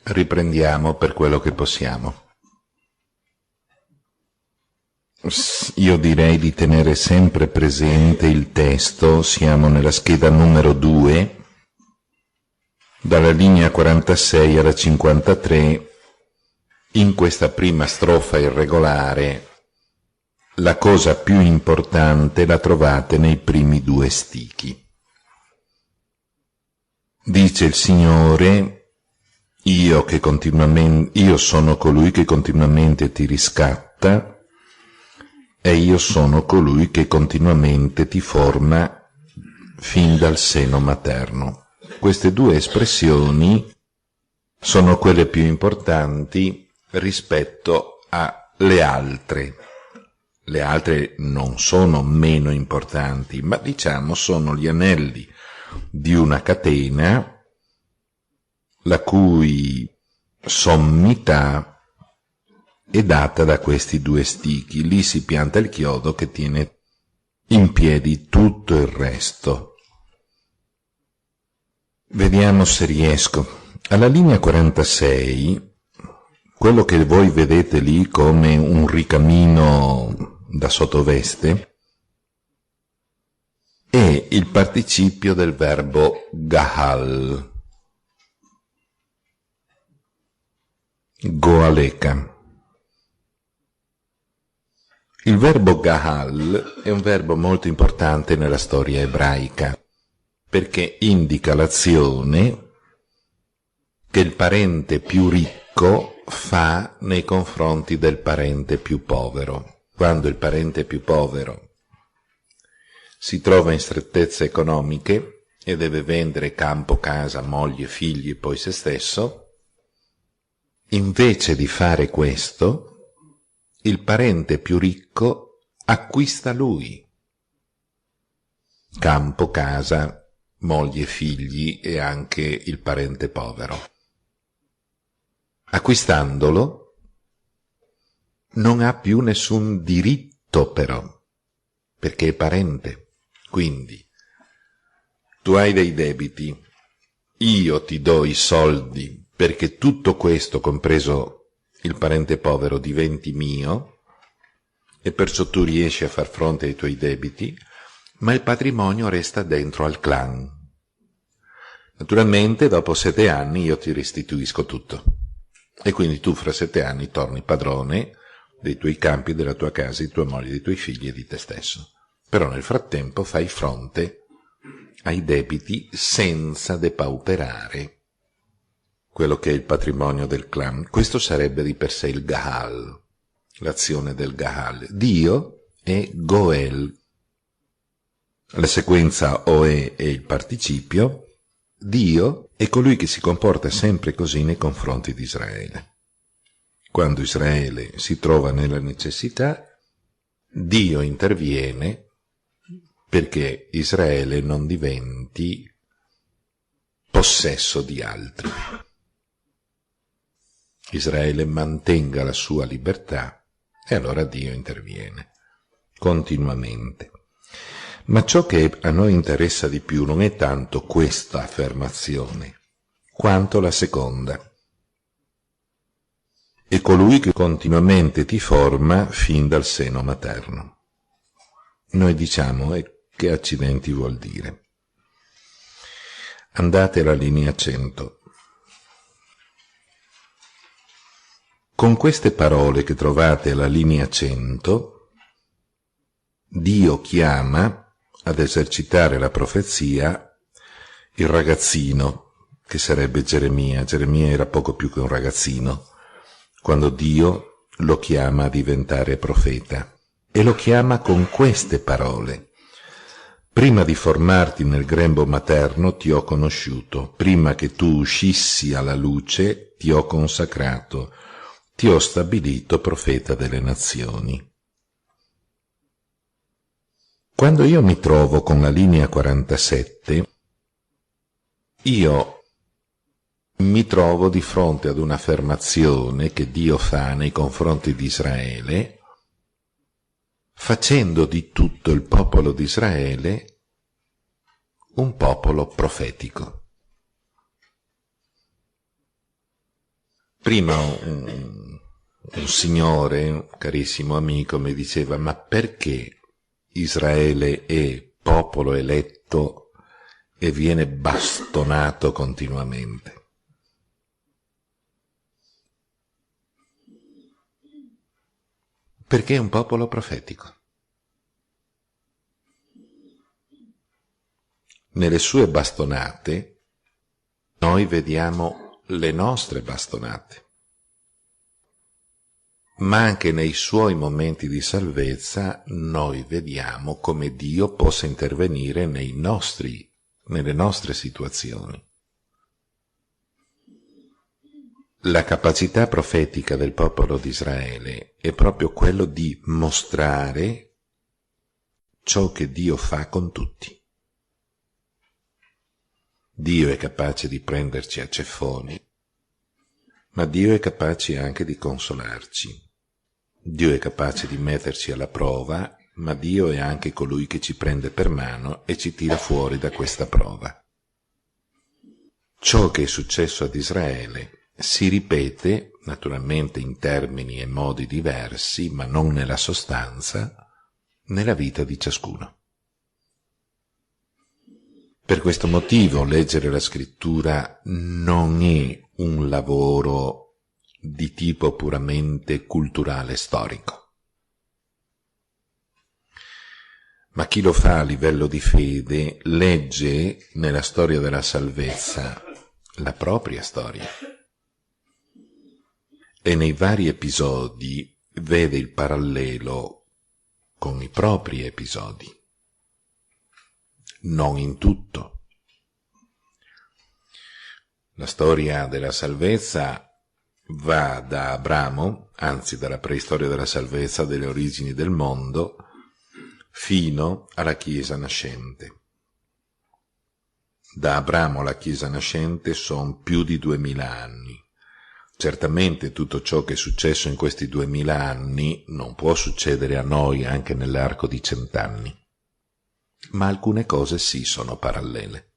Riprendiamo per quello che possiamo. Io direi di tenere sempre presente il testo, siamo nella scheda numero 2, dalla linea 46 alla 53, in questa prima strofa irregolare, la cosa più importante la trovate nei primi 2 stichi. Dice il Signore: io sono colui che continuamente ti riscatta, e io sono colui che continuamente ti forma fin dal seno materno. Queste 2 espressioni sono quelle più importanti rispetto alle altre. Le altre non sono meno importanti, ma diciamo sono gli anelli di una catena la cui sommità è data da questi 2 stichi. Lì si pianta il chiodo che tiene in piedi tutto il resto. Vediamo se riesco. Alla linea 46, quello che voi vedete lì come un ricamino da sottoveste è il participio del verbo gahal, goaleka. Il verbo gahal è un verbo molto importante nella storia ebraica, perché indica l'azione che il parente più ricco fa nei confronti del parente più povero. Quando il parente più povero si trova in strettezze economiche e deve vendere campo, casa, moglie, figli e poi se stesso, invece di fare questo, il parente più ricco acquista lui campo, casa, moglie, figli e anche il parente povero. Acquistandolo non ha più nessun diritto però, perché è parente. Quindi tu hai dei debiti, io ti do i soldi perché tutto questo, compreso il parente povero, diventi mio, e perciò tu riesci a far fronte ai tuoi debiti, ma il patrimonio resta dentro al clan. Naturalmente dopo 7 anni io ti restituisco tutto, e quindi tu fra 7 anni torni padrone dei tuoi campi, della tua casa, di tua moglie, dei tuoi figli e di te stesso. Però nel frattempo fai fronte ai debiti senza depauperare quello che è il patrimonio del clan. Questo sarebbe di per sé il Gahal, l'azione del Gahal. Dio è Goel. La sequenza Oe è il participio. Dio è colui che si comporta sempre così nei confronti di Israele. Quando Israele si trova nella necessità, Dio interviene perché Israele non diventi possesso di altri. Israele mantenga la sua libertà e allora Dio interviene continuamente. Ma ciò che a noi interessa di più non è tanto questa affermazione, quanto la seconda. È colui che continuamente ti forma fin dal seno materno. Noi diciamo, che accidenti vuol dire? Andate alla linea 100. Con queste parole che trovate alla linea 100, Dio chiama ad esercitare la profezia il ragazzino, che sarebbe Geremia. Geremia era poco più che un ragazzino, quando Dio lo chiama a diventare profeta. E lo chiama con queste parole: prima di formarti nel grembo materno ti ho conosciuto, prima che tu uscissi alla luce ti ho consacrato, ti ho stabilito profeta delle nazioni. Quando io mi trovo con la linea 47, io mi trovo di fronte ad un'affermazione che Dio fa nei confronti di Israele, facendo di tutto il popolo di Israele un popolo profetico. Prima un signore, un carissimo amico, mi diceva: ma perché Israele è popolo eletto e viene bastonato continuamente? Perché è un popolo profetico. Nelle sue bastonate noi vediamo le nostre bastonate, ma anche nei suoi momenti di salvezza noi vediamo come Dio possa intervenire nelle nostre situazioni. La capacità profetica del popolo di Israele è proprio quello di mostrare ciò che Dio fa con tutti. Dio è capace di prenderci a ceffoni, ma Dio è capace anche di consolarci. Dio è capace di metterci alla prova, ma Dio è anche colui che ci prende per mano e ci tira fuori da questa prova. Ciò che è successo ad Israele si ripete, naturalmente in termini e modi diversi, ma non nella sostanza, nella vita di ciascuno. Per questo motivo leggere la scrittura non è un lavoro di tipo puramente culturale storico, ma chi lo fa a livello di fede legge nella storia della salvezza la propria storia e nei vari episodi vede il parallelo con i propri episodi. Non in tutto. La storia della salvezza va da Abramo, anzi dalla preistoria della salvezza, delle origini del mondo, fino alla Chiesa nascente. Da Abramo alla Chiesa nascente sono più di 2000 anni. Certamente tutto ciò che è successo in questi 2000 anni non può succedere a noi anche nell'arco di 100 anni. Ma alcune cose sì sono parallele.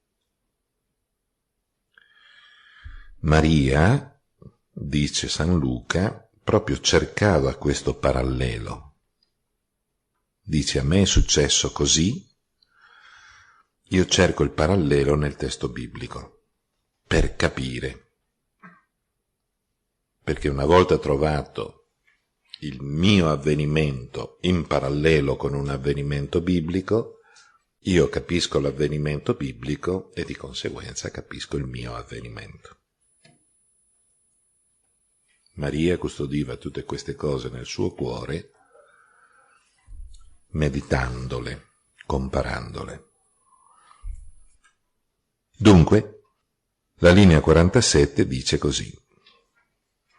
Maria, dice San Luca, proprio cercava questo parallelo. Dice: a me è successo così, io cerco il parallelo nel testo biblico, per capire. Perché una volta trovato il mio avvenimento in parallelo con un avvenimento biblico, io capisco l'avvenimento biblico e di conseguenza capisco il mio avvenimento. Maria custodiva tutte queste cose nel suo cuore, meditandole, comparandole. Dunque, la linea 47 dice così: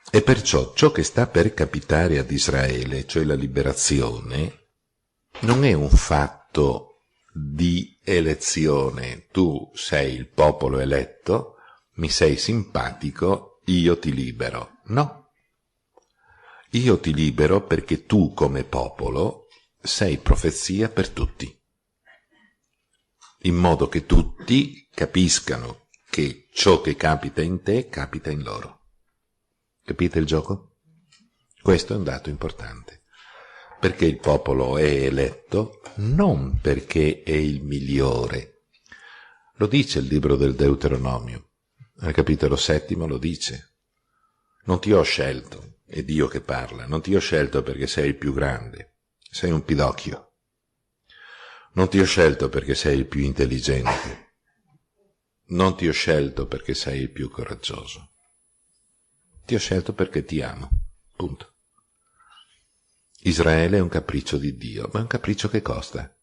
e perciò ciò che sta per capitare ad Israele, cioè la liberazione, non è un fatto di elezione. Tu sei il popolo eletto, mi sei simpatico, io ti libero. No. Io ti libero perché tu come popolo sei profezia per tutti, in modo che tutti capiscano che ciò che capita in te capita in loro. Capite il gioco? Questo è un dato importante, perché il popolo è eletto non perché è il migliore. Lo dice il libro del Deuteronomio, al capitolo 7 lo dice. Non ti ho scelto, è Dio che parla, non ti ho scelto perché sei il più grande, sei un pidocchio. Non ti ho scelto perché sei il più intelligente, non ti ho scelto perché sei il più coraggioso. Ti ho scelto perché ti amo, punto. Israele è un capriccio di Dio, ma è un capriccio che costa.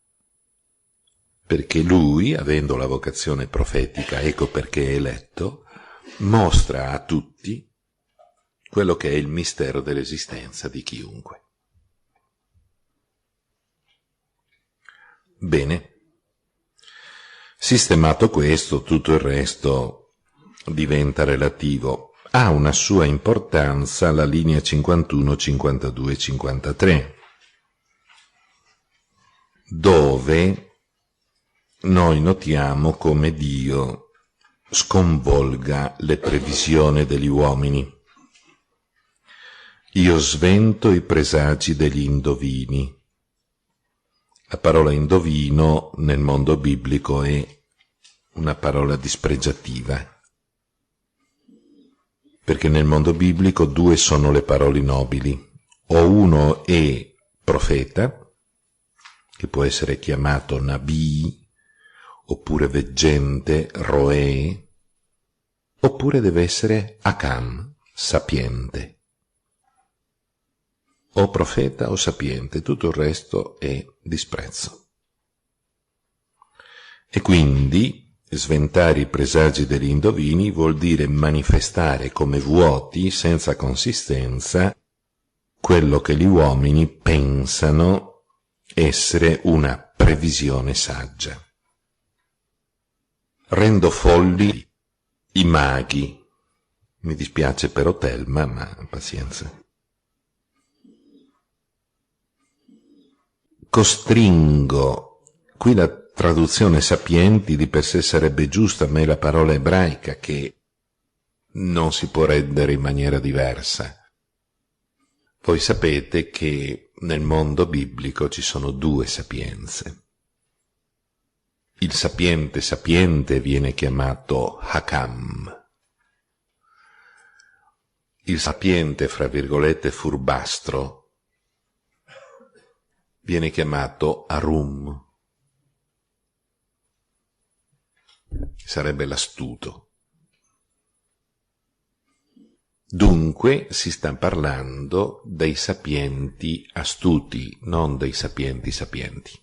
Perché lui, avendo la vocazione profetica, ecco perché è eletto, mostra a tutti quello che è il mistero dell'esistenza di chiunque. Bene. Sistemato questo, tutto il resto diventa relativo. Ha una sua importanza la linea 51, 52, 53, dove noi notiamo come Dio sconvolga le previsioni degli uomini. io svento i presagi degli indovini. La parola indovino nel mondo biblico è una parola dispregiativa, perché nel mondo biblico due sono le parole nobili. O uno è profeta, che può essere chiamato Nabi, oppure veggente, Roè, oppure deve essere Hakam, sapiente. O profeta o sapiente, tutto il resto è disprezzo. E quindi sventare i presagi degli indovini vuol dire manifestare come vuoti, senza consistenza, quello che gli uomini pensano essere una previsione saggia. Rendo folli i maghi. Mi dispiace per Otelma, ma pazienza. Costringo, qui la traduzione sapienti di per sé sarebbe giusta, ma è la parola ebraica che non si può rendere in maniera diversa. Voi sapete che nel mondo biblico ci sono due sapienze. Il sapiente sapiente viene chiamato Hakam. Il sapiente, fra virgolette, furbastro, viene chiamato Arum, sarebbe l'astuto. Dunque si sta parlando dei sapienti astuti, non dei sapienti sapienti.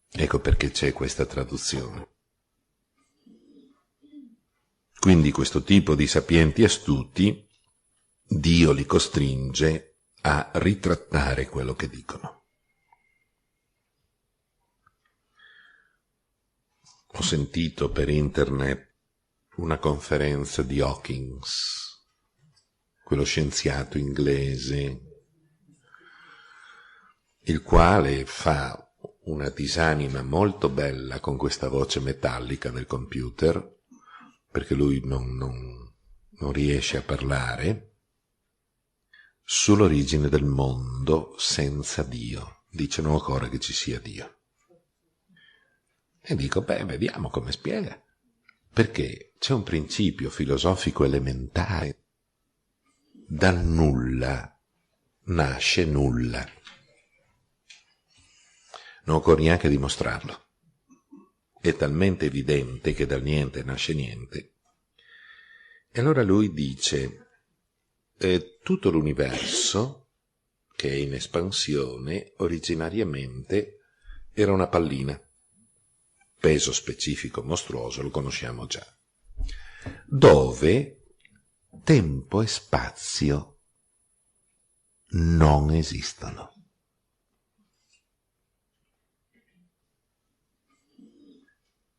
Ecco perché c'è questa traduzione. Quindi questo tipo di sapienti astuti, Dio li costringe a ritrattare quello che dicono. Ho sentito per internet una conferenza di Hawkins, quello scienziato inglese, il quale fa una disamina molto bella con questa voce metallica del computer, perché lui non riesce a parlare, sull'origine del mondo senza Dio. Dice non occorre che ci sia Dio. E dico, vediamo come spiega. Perché c'è un principio filosofico elementare. Dal nulla nasce nulla. Non occorre neanche dimostrarlo. È talmente evidente che dal niente nasce niente. E allora lui dice, tutto l'universo, che è in espansione, originariamente era una pallina. Peso specifico mostruoso, lo conosciamo già. Dove tempo e spazio non esistono.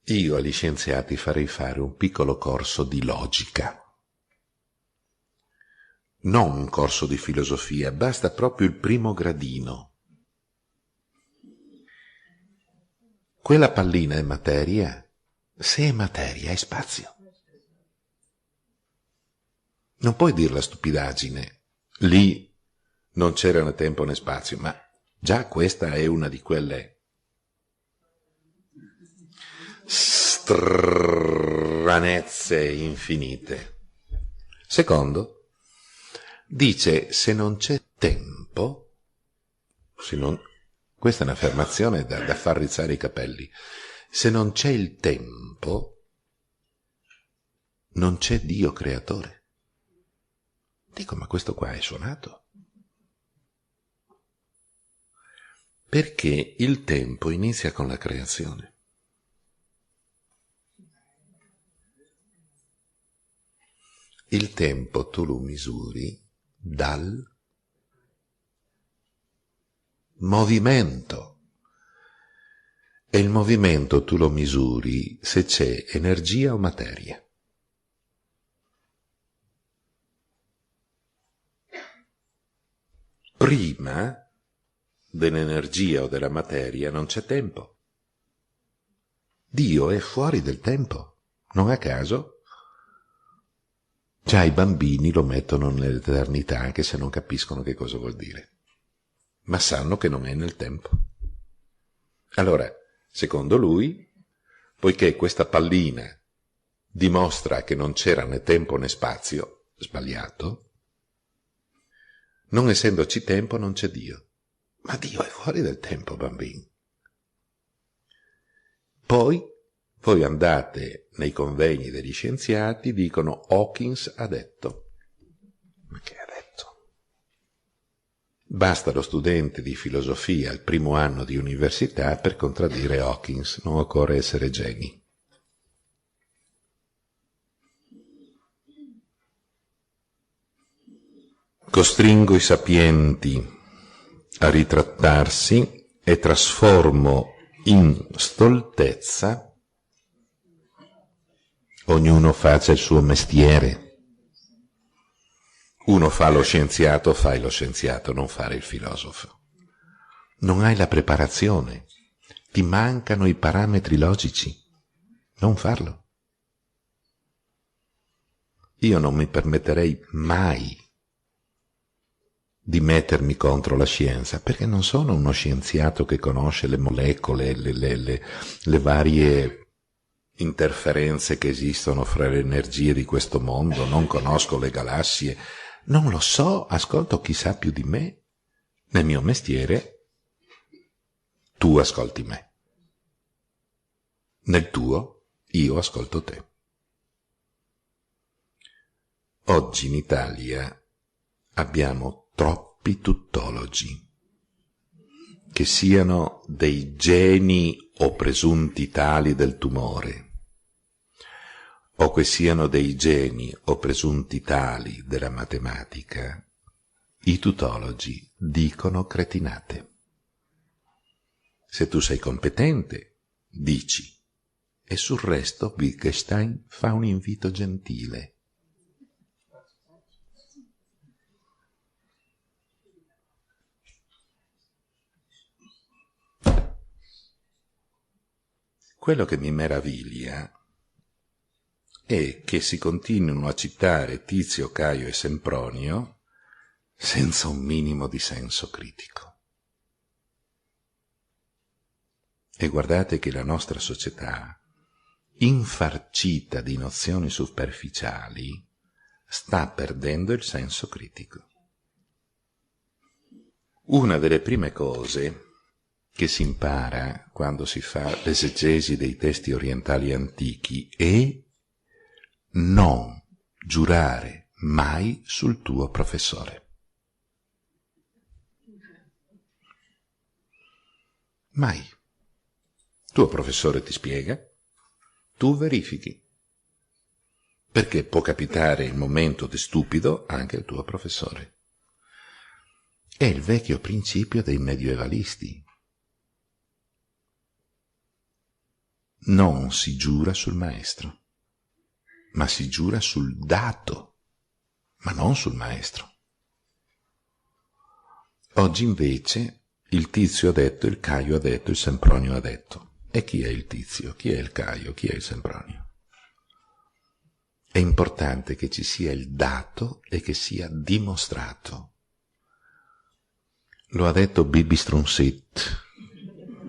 Io agli scienziati farei fare un piccolo corso di logica. Non un corso di filosofia, basta proprio il primo gradino. Quella pallina è materia? Se è materia è spazio. Non puoi dire la stupidaggine. Lì non c'era né tempo né spazio, ma già questa è una di quelle stranezze infinite. Secondo, dice, se non c'è tempo, questa è un'affermazione da far rizzare i capelli, se non c'è il tempo, non c'è Dio creatore. Dico, ma questo qua è suonato. Perché il tempo inizia con la creazione. Il tempo tu lo misuri dal movimento. E il movimento tu lo misuri se c'è energia o materia. Prima dell'energia o della materia non c'è tempo. Dio è fuori del tempo. Non a caso Già i bambini lo mettono nell'eternità anche se non capiscono che cosa vuol dire, ma sanno che non è nel tempo. Allora, secondo lui, poiché questa pallina dimostra che non c'era né tempo né spazio, sbagliato, non essendoci tempo non c'è Dio. Ma Dio è fuori del tempo, bambini. Poi voi andate nei convegni degli scienziati, dicono Hawkins ha detto. Ma che ha detto? Basta lo studente di filosofia al primo anno di università per contraddire Hawkins, non occorre essere geni. Costringo i sapienti a ritrattarsi e trasformo in stoltezza. Ognuno faccia il suo mestiere. Uno fa lo scienziato, fai lo scienziato, non fare il filosofo. Non hai la preparazione, ti mancano i parametri logici, non farlo. Io non mi permetterei mai di mettermi contro la scienza, perché non sono uno scienziato che conosce le molecole, le varie interferenze che esistono fra le energie di questo mondo, non conosco le galassie, non lo so, ascolto chi sa più di me. Nel mio mestiere tu ascolti me, nel tuo io ascolto te. Oggi in Italia abbiamo troppi tuttologi, che siano dei geni o presunti tali del tumore, o che siano dei geni o presunti tali della matematica. I tutologi dicono cretinate. Se tu sei competente, dici, e sul resto Wittgenstein fa un invito gentile. Quello che mi meraviglia è che si continuino a citare Tizio, Caio e Sempronio senza un minimo di senso critico. E guardate che la nostra società, infarcita di nozioni superficiali, sta perdendo il senso critico. Una delle prime cose che si impara quando si fa l'esegesi dei testi orientali antichi è non giurare mai sul tuo professore. Mai. Tuo professore ti spiega, tu verifichi. Perché può capitare il momento di stupido anche al tuo professore. È il vecchio principio dei medievalisti. Non si giura sul maestro, ma si giura sul dato, ma non sul maestro. Oggi invece il Tizio ha detto, il Caio ha detto, il Sempronio ha detto. E chi è il Tizio? Chi è il Caio? Chi è il Sempronio? È importante che ci sia il dato e che sia dimostrato. Lo ha detto Bibi Strunzit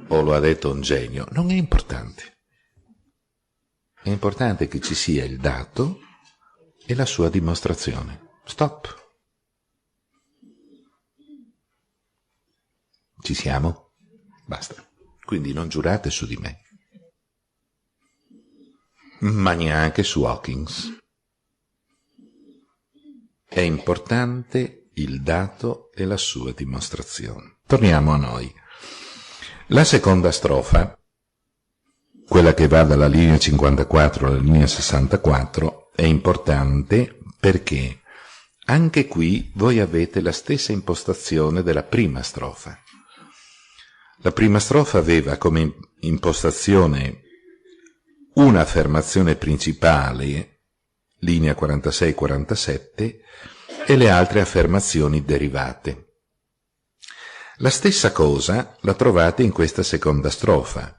o lo ha detto un genio? Non è importante. È importante che ci sia il dato e la sua dimostrazione. Stop. Ci siamo? Basta. Quindi non giurate su di me, ma neanche su Hawkins. È importante il dato e la sua dimostrazione. Torniamo a noi. La seconda strofa, quella che va dalla linea 54 alla linea 64, è importante perché anche qui voi avete la stessa impostazione della prima strofa. La prima strofa aveva come impostazione un'affermazione principale, linea 46-47, e le altre affermazioni derivate. La stessa cosa la trovate in questa seconda strofa.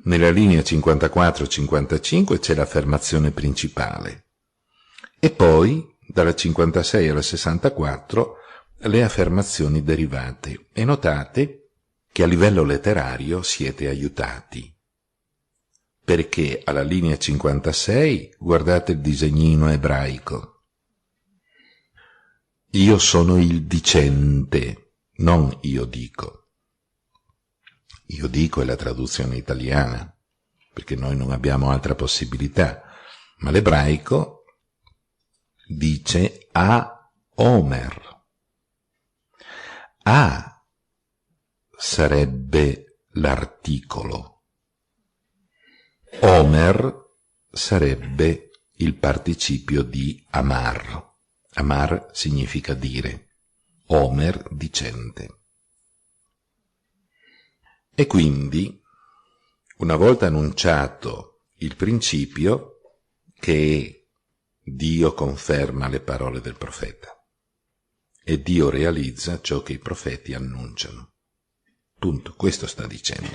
Nella linea 54-55 c'è l'affermazione principale E poi, dalla 56 alla 64, le affermazioni derivate. E notate che a livello letterario siete aiutati, perché alla linea 56 guardate il disegnino ebraico. Io sono il dicente, non io dico. Io dico è la traduzione italiana, perché noi non abbiamo altra possibilità, ma l'ebraico dice a Omer. A sarebbe l'articolo, Omer sarebbe il participio di amar. Amar significa dire, Omer dicente. E quindi, una volta annunciato il principio, che Dio conferma le parole del profeta e Dio realizza ciò che i profeti annunciano. Punto, questo sta dicendo.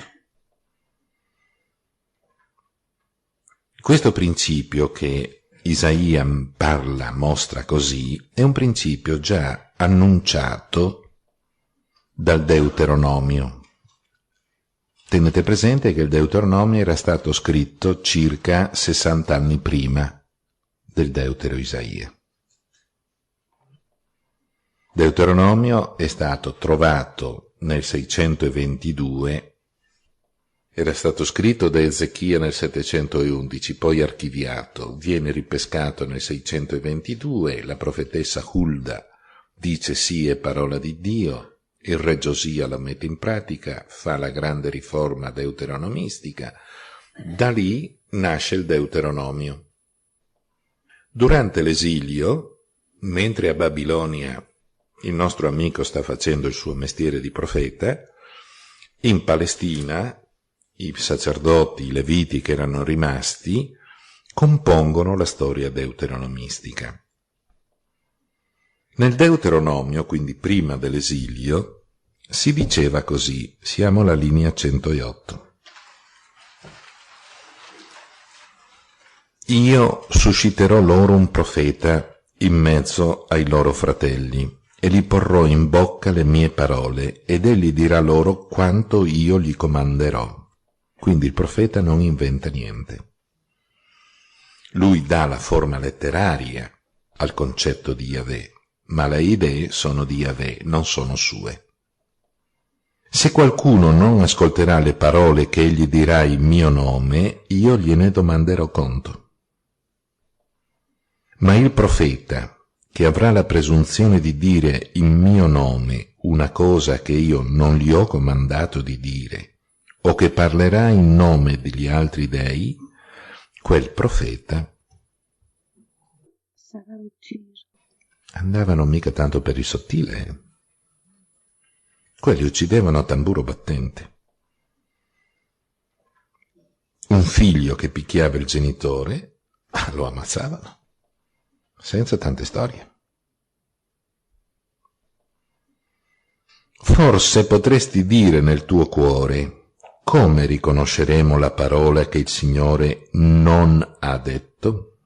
Questo principio che Isaia parla, mostra così, è un principio già annunciato dal Deuteronomio. Tenete presente che il Deuteronomio era stato scritto circa 60 anni prima del Deutero Isaia. Deuteronomio è stato trovato nel 622, era stato scritto da Ezechia nel 711, poi archiviato, viene ripescato nel 622, la profetessa Hulda dice sì, è parola di Dio, il re Giosia la mette in pratica, fa la grande riforma deuteronomistica, da lì nasce il Deuteronomio. Durante l'esilio, mentre a Babilonia il nostro amico sta facendo il suo mestiere di profeta, in Palestina i sacerdoti, i leviti che erano rimasti, compongono la storia deuteronomistica. Nel Deuteronomio, quindi prima dell'esilio, si diceva così, siamo alla linea 108. Io susciterò loro un profeta in mezzo ai loro fratelli, e gli porrò in bocca le mie parole, ed egli dirà loro quanto io gli comanderò. Quindi il profeta non inventa niente. Lui dà la forma letteraria al concetto di Yahweh, ma le idee sono di Yahweh, non sono sue. Se qualcuno non ascolterà le parole che egli dirà in mio nome, io gliene domanderò conto. Ma il profeta, che avrà la presunzione di dire in mio nome una cosa che io non gli ho comandato di dire, o che parlerà in nome degli altri dei, quel profeta sarà ucciso. Andavano mica tanto per il sottile. Quelli uccidevano a tamburo battente. Un figlio che picchiava il genitore, lo ammazzavano. Senza tante storie. Forse potresti dire nel tuo cuore, come riconosceremo la parola che il Signore non ha detto?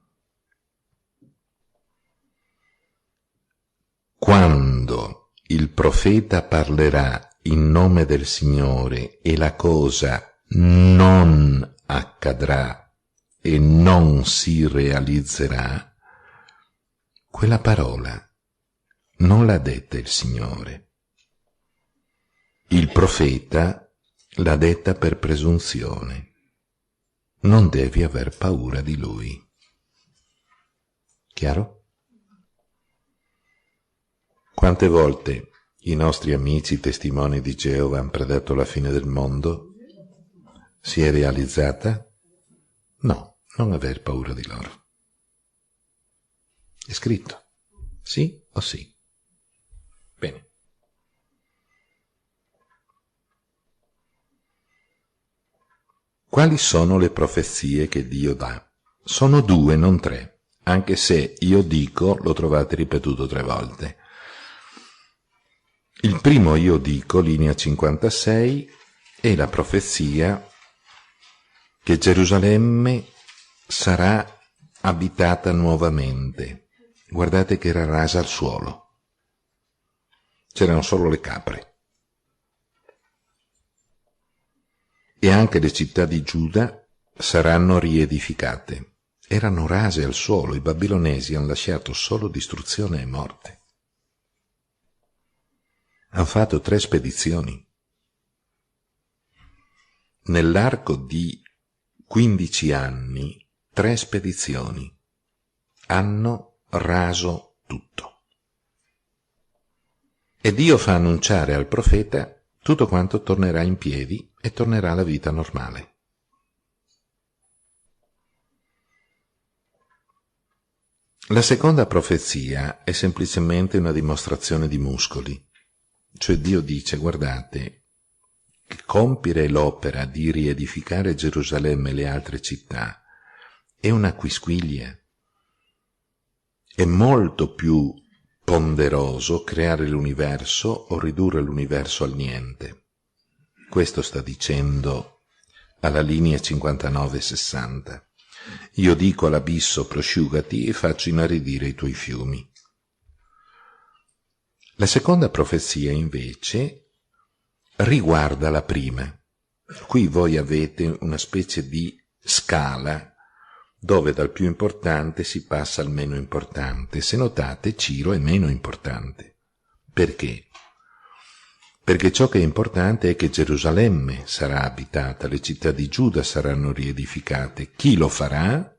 Quando il profeta parlerà in nome del Signore e la cosa non accadrà e non si realizzerà, quella parola non l'ha detta il Signore. Il profeta l'ha detta per presunzione. Non devi aver paura di lui. Chiaro? Quante volte i nostri amici testimoni di Geova hanno predetto la fine del mondo? Si è realizzata? No, non aver paura di loro. È scritto. Sì o sì? Bene. Quali sono le profezie che Dio dà? Sono 2, non 3, anche se io dico lo trovate ripetuto 3 volte. Il primo io dico, linea 56, è la profezia che Gerusalemme sarà abitata nuovamente. guardate che era rasa al suolo. C'erano solo le capre. E anche le città di Giuda saranno riedificate. Erano rase al suolo, i babilonesi hanno lasciato solo distruzione e morte. Hanno fatto 3 spedizioni. Nell'arco di 15 anni, 3 spedizioni hanno raso tutto. E Dio fa annunciare al profeta tutto quanto tornerà in piedi e tornerà alla vita normale. La seconda profezia è semplicemente una dimostrazione di muscoli. Cioè Dio dice, guardate, che compiere l'opera di riedificare Gerusalemme e le altre città è una quisquiglia. È molto più ponderoso creare l'universo o ridurre l'universo al niente. Questo sta dicendo alla linea 59-60. Io dico all'abisso prosciugati e faccio inaridire i tuoi fiumi. La seconda profezia invece riguarda la prima. Qui voi avete una specie di scala dove dal più importante si passa al meno importante. Se notate, Ciro è meno importante. Perché? Perché ciò che è importante è che Gerusalemme sarà abitata, le città di Giuda saranno riedificate. Chi lo farà?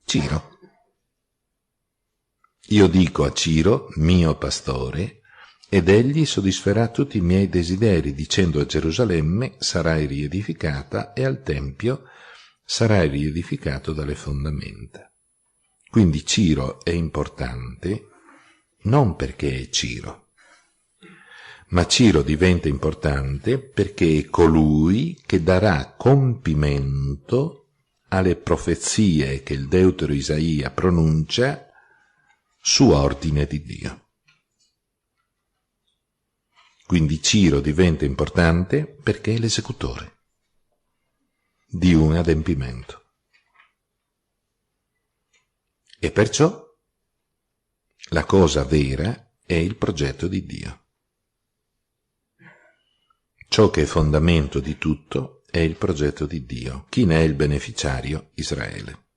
Ciro. Io dico a Ciro, mio pastore, ed egli soddisferà tutti i miei desideri, dicendo a Gerusalemme sarai riedificata e al Tempio sarai riedificato dalle fondamenta. Quindi Ciro è importante non perché è Ciro, ma Ciro diventa importante perché è colui che darà compimento alle profezie che il deutero Isaia pronuncia su ordine di Dio. Quindi Ciro diventa importante perché è l'esecutore di un adempimento. E perciò la cosa vera è il progetto di Dio. Ciò che è fondamento di tutto è il progetto di Dio. Chi ne è il beneficiario? Israele.